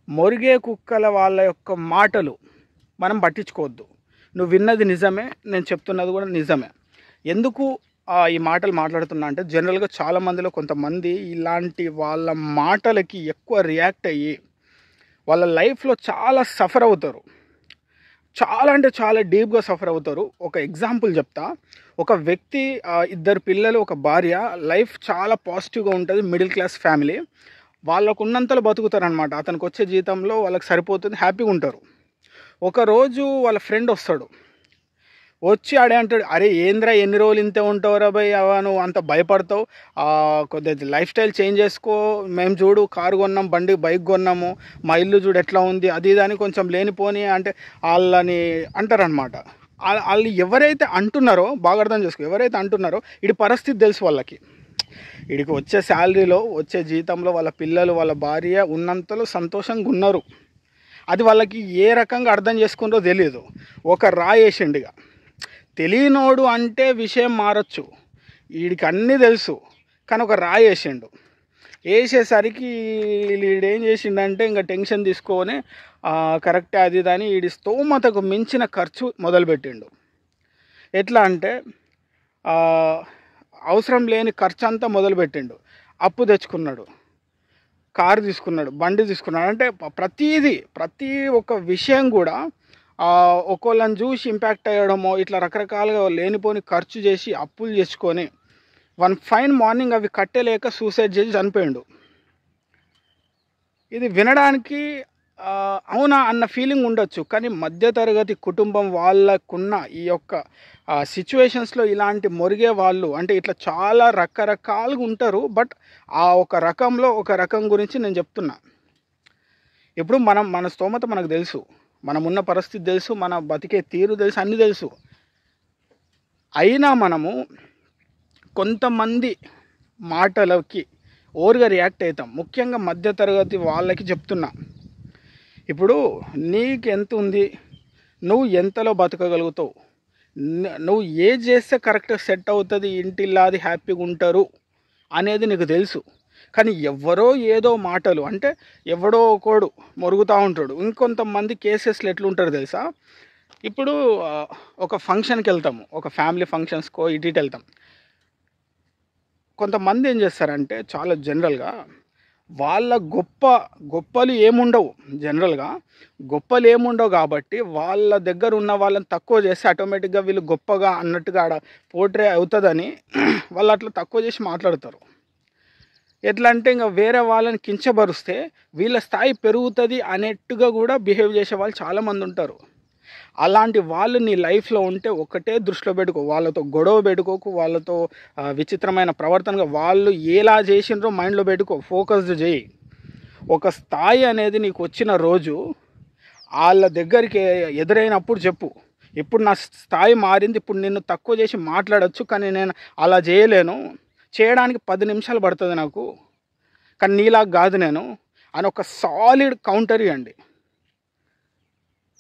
మొరిగే కుక్కల వాళ్ళ యొక్క మాటలు మనం పట్టించుకోవద్దు. నువ్వు విన్నది నిజమే, నేను చెప్తున్నది కూడా నిజమే. ఎందుకు ఈ మాటలు మాట్లాడుతున్నా అంటే, జనరల్గా చాలామందిలో కొంతమంది ఇలాంటి వాళ్ళ మాటలకి ఎక్కువ రియాక్ట్ అయ్యి వాళ్ళ లైఫ్లో చాలా సఫర్ అవుతారు. చాలా అంటే చాలా డీప్గా సఫర్ అవుతారు. ఒక ఎగ్జాంపుల్ చెప్తా. ఒక వ్యక్తి, ఇద్దరు పిల్లలు, ఒక భార్య, లైఫ్ చాలా పాజిటివ్గా ఉంటుంది, మిడిల్ క్లాస్ ఫ్యామిలీ. వాళ్ళకు ఉన్నంతలో బతుకుతారనమాట. అతనికి వచ్చే జీతంలో వాళ్ళకి సరిపోతుంది, హ్యాపీగా ఉంటారు. ఒకరోజు వాళ్ళ ఫ్రెండ్ వస్తాడు. వచ్చి ఆడే అంటాడు, అరే ఏంద్రా ఎన్ని రోజులు ఇంతే ఉంటావురా భయ్, అవా నువ్వు అంత భయపడతావు, కొద్దిగా లైఫ్ స్టైల్ చేంజ్ చేసుకో, మేము చూడు కారు కొన్నాం, బైక్ కొన్నాము, మా ఇల్లు చూడు ఎట్లా ఉంది, అది అని కొంచెం లేనిపోని అంటే వాళ్ళని అంటారనమాట. వాళ్ళు ఎవరైతే అంటున్నారో బాగా అర్థం చేసుకో, ఎవరైతే అంటున్నారో వీడి పరిస్థితి తెలుసు వాళ్ళకి. వీడికి వచ్చే శాలరీలో, వచ్చే జీతంలో వాళ్ళ పిల్లలు, వాళ్ళ భార్య ఉన్నంతలో సంతోషంగా ఉన్నారు. అది వాళ్ళకి ఏ రకంగా అర్థం చేసుకుంటో తెలియదు. ఒక రాయేసిండిగా తెలియనోడు అంటే విషయం మారచ్చు, వీడికి అన్నీ తెలుసు కానీ ఒక రాయి వేసిండు. వేసేసరికి వీడేం చేసిండంటే ఇంకా టెన్షన్ తీసుకొని కరెక్టే అది దాని వీడి స్తోమతకు మించిన ఖర్చు మొదలుపెట్టిండు. ఎట్లా అంటే అవసరం లేని ఖర్చు అంతా మొదలుపెట్టిండు. అప్పు తెచ్చుకున్నాడు, కారు తీసుకున్నాడు, బండి తీసుకున్నాడు. అంటే ప్రతి ఒక్క విషయం కూడా ఒక్కోళ్ళని చూసి ఇంపాక్ట్ అయ్యడమో, ఇట్లా రకరకాలుగా లేనిపోని ఖర్చు చేసి అప్పులు చేసుకొని వన్ ఫైన్ మార్నింగ్ అవి కట్టలేక సూసైడ్ చేసి చనిపోయాడు. ఇది వినడానికి అవునా అన్న ఫీలింగ్ ఉండొచ్చు, కానీ మధ్యతరగతి కుటుంబం వాళ్ళకున్న ఈ యొక్క సిచ్యువేషన్స్లో ఇలాంటి మొరిగే వాళ్ళు అంటే ఇట్లా చాలా రకరకాలుగా ఉంటారు. బట్ ఆ ఒక రకంలో ఒక రకం గురించి నేను చెప్తున్నా. ఇప్పుడు మన స్తోమత మనకు తెలుసు, మనం ఉన్న పరిస్థితి తెలుసు, మన బతికే తీరు తెలుసు, అన్నీ తెలుసు. అయినా మనము కొంతమంది మాటలకి ఓవర్గా రియాక్ట్ అవుతాం. ముఖ్యంగా మధ్యతరగతి వాళ్ళకి చెప్తున్నా. ఇప్పుడు నీకు ఎంత ఉంది, నువ్వు ఎంతలో బతకగలుగుతావు, నువ్వు ఏది చేస్తే కరెక్ట్గా సెట్ అవుతుంది, ఇంటిల్లాది హ్యాపీగా ఉంటారు అనేది నీకు తెలుసు. కానీ ఎవరో ఏదో మాటలు అంటే ఎవడో ఒకడు మొరుగుతూ ఉంటాడు. ఇంకొంతమంది కేసెస్లో ఎట్లుంటారు తెలుసా? ఇప్పుడు ఒక ఫంక్షన్కి వెళ్తాము, ఒక ఫ్యామిలీ ఫంక్షన్స్కో ఇటు వెళ్తాం. కొంతమంది ఏం చేస్తారంటే చాలా జనరల్గా వాళ్ళ గొప్పలు ఏముండవు. జనరల్గా గొప్పలు ఏముండవు కాబట్టి వాళ్ళ దగ్గర ఉన్న వాళ్ళని తక్కువ చేస్తే ఆటోమేటిక్గా వీళ్ళు గొప్పగా అన్నట్టుగా ఆడ పోర్ట్రే అవుతుందని వాళ్ళు అట్లా తక్కువ చేసి మాట్లాడతారు. ఎట్లా అంటే ఇంకా వేరే వాళ్ళని కించపరుస్తే వీళ్ళ స్థాయి పెరుగుతుంది అనేట్టుగా కూడా బిహేవ్ చేసే వాళ్ళు చాలామంది ఉంటారు. అలాంటి వాళ్ళు నీ లైఫ్లో ఉంటే ఒకటే దృష్టిలో పెట్టుకో, వాళ్ళతో గొడవ పెట్టుకోకు, వాళ్ళతో విచిత్రమైన ప్రవర్తనగా వాళ్ళు ఎలా చేసినారో మైండ్లో పెట్టుకో, ఫోకస్డ్ చేయి. ఒక స్థాయి అనేది నీకు వచ్చిన రోజు వాళ్ళ దగ్గరికి ఎదురైనప్పుడు చెప్పు, ఇప్పుడు నా స్థాయి మారింది, ఇప్పుడు నిన్ను తక్కువ చేసి మాట్లాడచ్చు, కానీ నేను అలా చేయలేను, చేయడానికి 10 నిమిషాలు పడుతుంది నాకు, కానీ నీలాగా కాదు నేను అని ఒక సాలిడ్ కౌంటర్ ఇవ్వండి.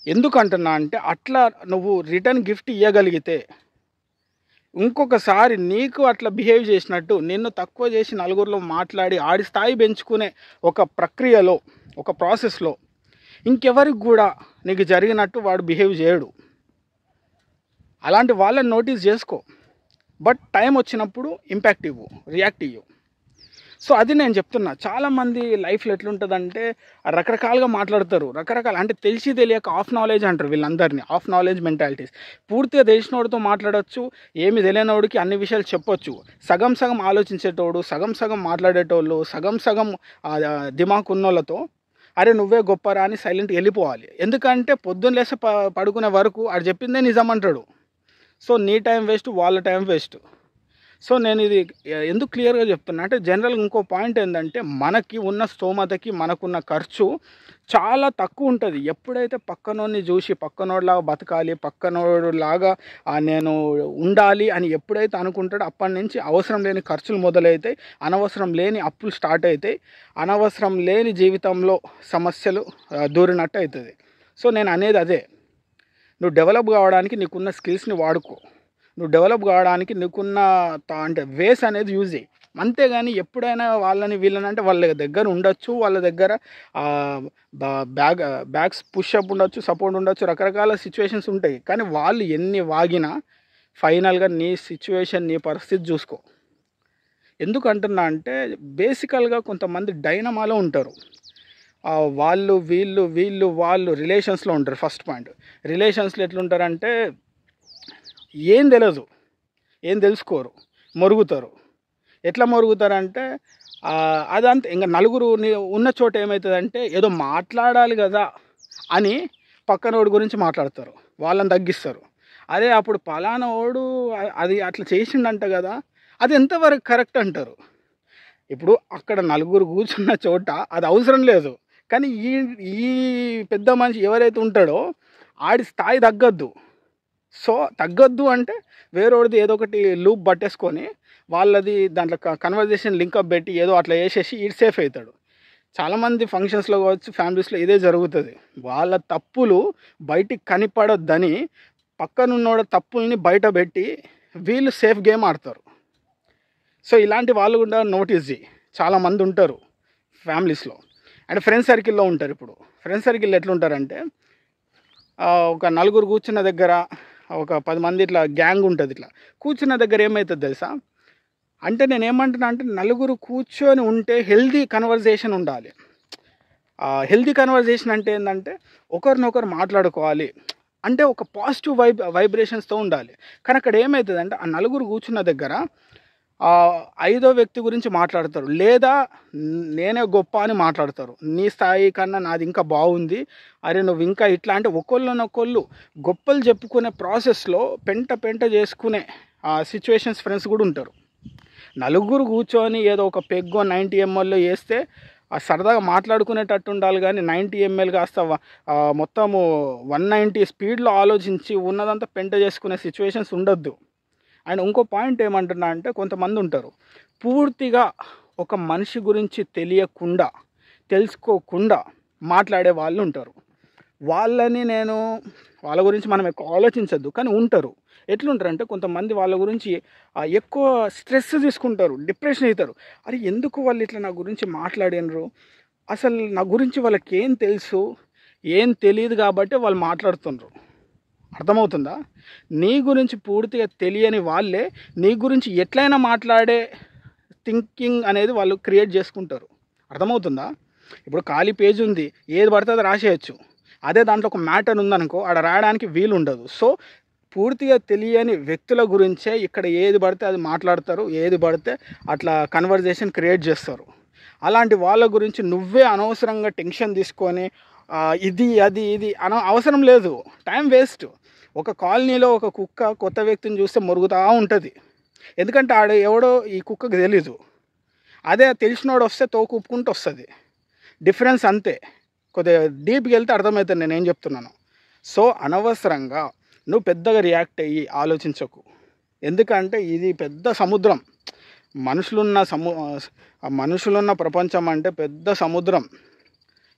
ఎందుకంటున్నా అంటే అట్లా నువ్వు రిటర్న్ గిఫ్ట్ ఇవ్వగలిగితే ఇంకొకసారి నీకు అట్లా బిహేవ్ చేసినట్టు నిన్ను తక్కువ చేసి నలుగురిలో మాట్లాడి ఆడి స్థాయి పెంచుకునే ఒక ప్రక్రియలో, ఒక ప్రాసెస్లో ఇంకెవరికి కూడా నీకు జరిగినట్టు వాడు బిహేవ్ చేయడు. అలాంటి వాళ్ళని నోటీస్ చేసుకో, బట్ టైం వచ్చినప్పుడు ఇంపాక్ట్ ఇవ్వు, రియాక్ట్ ఇవ్వు. సో అది నేను చెప్తున్నా. చాలామంది లైఫ్లో ఎట్లుంటుందంటే రకరకాలుగా మాట్లాడతారు, అంటే తెలియక ఆఫ్ నాలెడ్జ్ అంటారు వీళ్ళందరినీ, ఆఫ్ నాలెడ్జ్ మెంటాలిటీస్. పూర్తిగా తెలిసినోడితో మాట్లాడచ్చు, ఏమి తెలియనోడికి అన్ని విషయాలు చెప్పొచ్చు. సగం సగం ఆలోచించేటోడు, సగం మాట్లాడేటోళ్ళు, సగం దిమాకు ఉన్నోళ్ళతో అరే నువ్వే గొప్పరా అని సైలెంట్గా వెళ్ళిపోవాలి. ఎందుకంటే పొద్దున్న లేసి పడుకునే వరకు ఆడు చెప్పిందే నిజం అంటాడు. సో నీ టైం వేస్ట్, వాళ్ళ టైం వేస్ట్. సో నేను ఇది ఎందుకు క్లియర్గా చెప్తున్నా అంటే, జనరల్గా ఇంకో పాయింట్ ఏంటంటే, మనకి ఉన్న స్తోమతకి మనకున్న ఖర్చు చాలా తక్కువ ఉంటుంది. ఎప్పుడైతే పక్కనోడిని చూసి పక్కనోడిలాగా బతకాలి, పక్కనోడిలాగా నేను ఉండాలి అని ఎప్పుడైతే అనుకుంటాడో అప్పటి నుంచి అవసరం లేని ఖర్చులు మొదలవుతాయి, అనవసరం లేని అప్పులు స్టార్ట్ అవుతాయి, అనవసరం లేని జీవితంలో సమస్యలు దూరినట్టు అవుతుంది. సో నేను అనేది అదే, నువ్వు డెవలప్ కావడానికి నీకున్న స్కిల్స్ని వాడుకో, నువ్వు డెవలప్ కావడానికి నీకున్న అంటే వేస్ అనేది యూజ్ చేయి. అంతేగాని ఎప్పుడైనా వాళ్ళని వీళ్ళని అంటే వాళ్ళ దగ్గర ఉండొచ్చు, వాళ్ళ దగ్గర బ్యాగ్స్ పుషప్ ఉండొచ్చు, సపోర్ట్ ఉండొచ్చు, రకరకాల సిచ్యువేషన్స్ ఉంటాయి. కానీ వాళ్ళు ఎన్ని వాగినా ఫైనల్గా నీ సిచ్యువేషన్, నీ పరిస్థితి చూసుకో. ఎందుకు అంటున్నా అంటే బేసికల్గా కొంతమంది డైనమాలో ఉంటారు. వాళ్ళు వాళ్ళు రిలేషన్స్లో ఉంటారు. ఫస్ట్ పాయింట్, రిలేషన్స్లో ఎట్లుంటారంటే ఏం తెలియదు, ఏం తెలుసుకోరు, మొరుగుతారు. ఎట్లా మొరుగుతారంటే అదంతా ఇంకా నలుగురు ఉన్న చోట ఏమవుతుందంటే ఏదో మాట్లాడాలి కదా అని పక్కనోడి గురించి మాట్లాడతారు, వాళ్ళని తగ్గిస్తారు. అదే అప్పుడు పలానా వాడు అది అట్లా చేసిండంట కదా, అది ఎంతవరకు కరెక్ట్ అంటారు. ఇప్పుడు అక్కడ నలుగురు కూర్చున్న చోట అది అవసరం లేదు, కానీ ఈ ఈ పెద్ద మనిషి ఎవరైతే ఉంటాడో ఆడి స్థాయి తగ్గద్దు. సో తగ్గొద్దు అంటే వేరేవాడిది ఏదో ఒకటి లూప్ పట్టేసుకొని వాళ్ళది దాంట్లో కన్వర్జేషన్ లింకప్ పెట్టి ఏదో అట్లా వేసేసి ఈడు సేఫ్ అవుతాడు. చాలామంది ఫంక్షన్స్లో కావచ్చు, ఫ్యామిలీస్లో ఇదే జరుగుతుంది. వాళ్ళ తప్పులు బయటికి కనిపడొద్దని పక్కనున్నోడ తప్పుల్ని బయట పెట్టి వీళ్ళు సేఫ్ గేమ్ ఆడతారు. సో ఇలాంటి వాళ్ళు కూడా నోటీస్ చేయి, చాలామంది ఉంటారు ఫ్యామిలీస్లో అండ్ ఫ్రెండ్స్ సర్కిల్లో ఉంటారు. ఇప్పుడు ఫ్రెండ్స్ సర్కిల్ ఎట్లుంటారంటే ఒక నలుగురు కూర్చున్న దగ్గర ఒక 10 మంది ఇట్లా గ్యాంగ్ ఉంటుంది. ఇట్లా కూర్చున్న దగ్గర ఏమవుతుంది తెలుసా అంటే, నేను ఏమంటున్నా అంటే నలుగురు కూర్చొని ఉంటే హెల్దీ కన్వర్జేషన్ ఉండాలి. హెల్దీ కన్వర్జేషన్ అంటే ఏంటంటే ఒకరినొకరు మాట్లాడుకోవాలి, అంటే ఒక పాజిటివ్ వైబ్రేషన్స్తో ఉండాలి. కానీ అక్కడ ఏమవుతుందంటే ఆ నలుగురు కూర్చున్న దగ్గర ఐదో వ్యక్తి గురించి మాట్లాడతారు, లేదా నేనే గొప్ప అని మాట్లాడతారు. నీ స్థాయి కన్నా నాది ఇంకా బాగుంది, అరే నువ్వు ఇంకా ఇట్లా అంటే ఒకళ్ళనొకళ్ళు గొప్పలు చెప్పుకునే ప్రాసెస్లో పెంట చేసుకునే సిచ్యువేషన్స్ ఫ్రెండ్స్ కూడా ఉంటారు. నలుగురు కూర్చొని ఏదో ఒక పెగ్గో 90 ml వేస్తే సరదాగా మాట్లాడుకునేటట్టు ఉండాలి, కానీ 90 ml కాస్త మొత్తము 190 స్పీడ్లో ఆలోచించి ఉన్నదంతా పెంట చేసుకునే సిచ్యువేషన్స్ ఉండొద్దు. అండ్ ఇంకో పాయింట్ ఏమంటున్నా అంటే కొంతమంది ఉంటారు పూర్తిగా ఒక మనిషి గురించి తెలియకుండా, తెలుసుకోకుండా మాట్లాడే వాళ్ళు ఉంటారు. వాళ్ళ గురించి మనం ఎక్కువ ఆలోచించద్దు, కానీ ఉంటారు. ఎట్లుంటారంటే కొంతమంది వాళ్ళ గురించి ఎక్కువ స్ట్రెస్ తీసుకుంటారు, డిప్రెషన్ అవుతారు. అరే ఎందుకు వాళ్ళు ఇట్లా నా గురించి మాట్లాడినరు, అసలు నా గురించి వాళ్ళకి ఏం తెలుసు, ఏం తెలియదు కాబట్టి వాళ్ళు మాట్లాడుతున్నారు. అర్థమవుతుందా? నీ గురించి పూర్తిగా తెలియని వాళ్ళే నీ గురించి ఎట్లయినా మాట్లాడే థింకింగ్ అనేది వాళ్ళు క్రియేట్ చేసుకుంటారు. అర్థమవుతుందా? ఇప్పుడు ఖాళీ పేజ్ ఉంది, ఏది పడితే అది రాసేయచ్చు. అదే దాంట్లో ఒక మ్యాటర్ ఉందనుకో, ఆడ రాయడానికి వీలు ఉండదు. సో పూర్తిగా తెలియని వ్యక్తుల గురించే ఇక్కడ ఏది పడితే అది మాట్లాడతారు, ఏది పడితే అట్లా కన్వర్జేషన్ క్రియేట్ చేస్తారు. అలాంటి వాళ్ళ గురించి నువ్వే అనవసరంగా టెన్షన్ తీసుకొని ఇది అవసరం లేదు, టైం వేస్ట్. ఒక కాలనీలో ఒక కుక్క కొత్త వ్యక్తిని చూస్తే మొరుగుతూ ఉంటుంది, ఎందుకంటే ఎవడో ఈ కుక్కకు తెలీదు. అదే తెలిసినోడు వస్తే తోకుప్పుకుంటూ వస్తుంది. డిఫరెన్స్ అంతే. కొద్దిగా డీప్కి వెళ్తే అర్థమవుతుంది నేనేం చెప్తున్నాను. సో అనవసరంగా నువ్వు పెద్దగా రియాక్ట్ అయ్యి ఆలోచించకు, ఎందుకంటే ఇది పెద్ద సముద్రం. మనుషులున్న ప్రపంచం అంటే పెద్ద సముద్రం.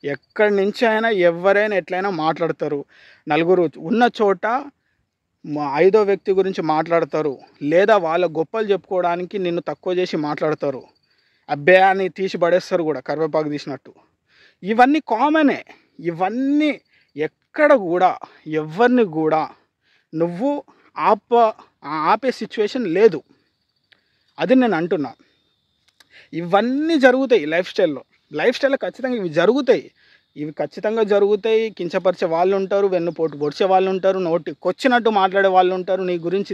ఎక్కడి నుంచి అయినా ఎవరైనా ఎట్లయినా మాట్లాడతారు. నలుగురు ఉన్న చోట ఐదో వ్యక్తి గురించి మాట్లాడతారు, లేదా వాళ్ళ గొప్పలు చెప్పుకోవడానికి నిన్ను తక్కువ చేసి మాట్లాడతారు. అబ్బే అని తీసి పడేస్తారు కూడా, కరివేపాకు తీసినట్టు. ఇవన్నీ కామనే. ఇవన్నీ ఎక్కడ కూడా ఎవరిని కూడా నువ్వు ఆపే సిచ్యువేషన్ లేదు. అది నేను అంటున్నా. ఇవన్నీ జరుగుతాయి లైఫ్ స్టైల్లో ఖచ్చితంగా ఇవి ఖచ్చితంగా జరుగుతాయి. కించపరిచే వాళ్ళు ఉంటారు, వెన్నుపోటు పొడిచే వాళ్ళు ఉంటారు, నోటికొచ్చినట్టు మాట్లాడే వాళ్ళు ఉంటారు, నీ గురించి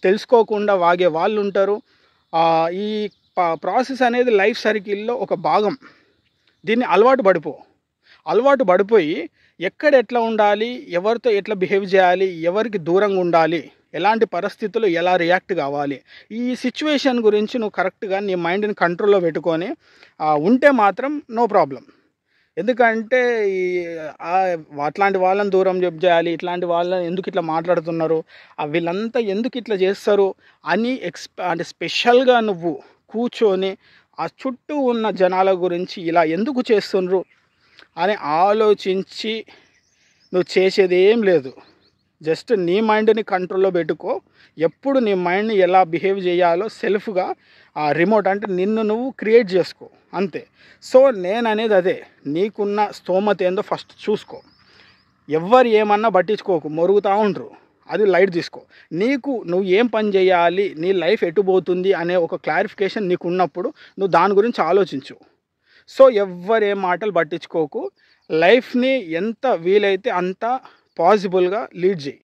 తెలుసుకోకుండా వాగే వాళ్ళు ఉంటారు. ఈ ప్రాసెస్ అనేది లైఫ్ సర్కిల్లో ఒక భాగం. దీన్ని అలవాటు పడిపోయి ఎక్కడ ఎట్లా ఉండాలి, ఎవరితో ఎట్లా బిహేవ్ చేయాలి, ఎవరికి దూరంగా ఉండాలి, ఎలాంటి పరిస్థితుల్లో ఎలా రియాక్ట్ కావాలి, ఈ సిచ్యువేషన్ గురించి నువ్వు కరెక్ట్గా నీ మైండ్ని కంట్రోల్లో పెట్టుకొని ఉంటే మాత్రం నో ప్రాబ్లం. ఎందుకంటే అట్లాంటి వాళ్ళని దూరం చేయాలి, ఇట్లాంటి వాళ్ళని ఎందుకు ఇట్లా మాట్లాడుతున్నారు, వీళ్ళంతా ఎందుకు ఇట్లా చేస్తారు అని అంటే స్పెషల్గా నువ్వు కూర్చొని ఆ చుట్టూ ఉన్న జనాల గురించి ఇలా ఎందుకు చేస్తున్నారు అని ఆలోచించి నువ్వు చేసేది ఏం లేదు. జస్ట్ నీ మైండ్ని కంట్రోల్లో పెట్టుకో. ఎప్పుడు నీ మైండ్ని ఎలా బిహేవ్ చేయాలో సెల్ఫ్గా ఆ రిమోట్ అంటే నిన్ను నువ్వు క్రియేట్ చేసుకో అంతే. సో నేను అనేది అదే, నీకున్న స్తోమత ఏందో ఫస్ట్ చూసుకో. ఎవ్వరు ఏమన్నా పట్టించుకోకు, మొరుగుతూ ఉండరు, అది లైట్ తీసుకో. నువ్వు ఏం పని చేయాలి, నీ లైఫ్ ఎటు పోతుంది అనే ఒక క్లారిఫికేషన్ నీకు ఉన్నప్పుడు నువ్వు దాని గురించి ఆలోచించు. సో ఎవ్వరేం మాటలు పట్టించుకోకు, లైఫ్ని ఎంత వీలైతే అంత పాజిబుల్గా లీడ్ చేయి.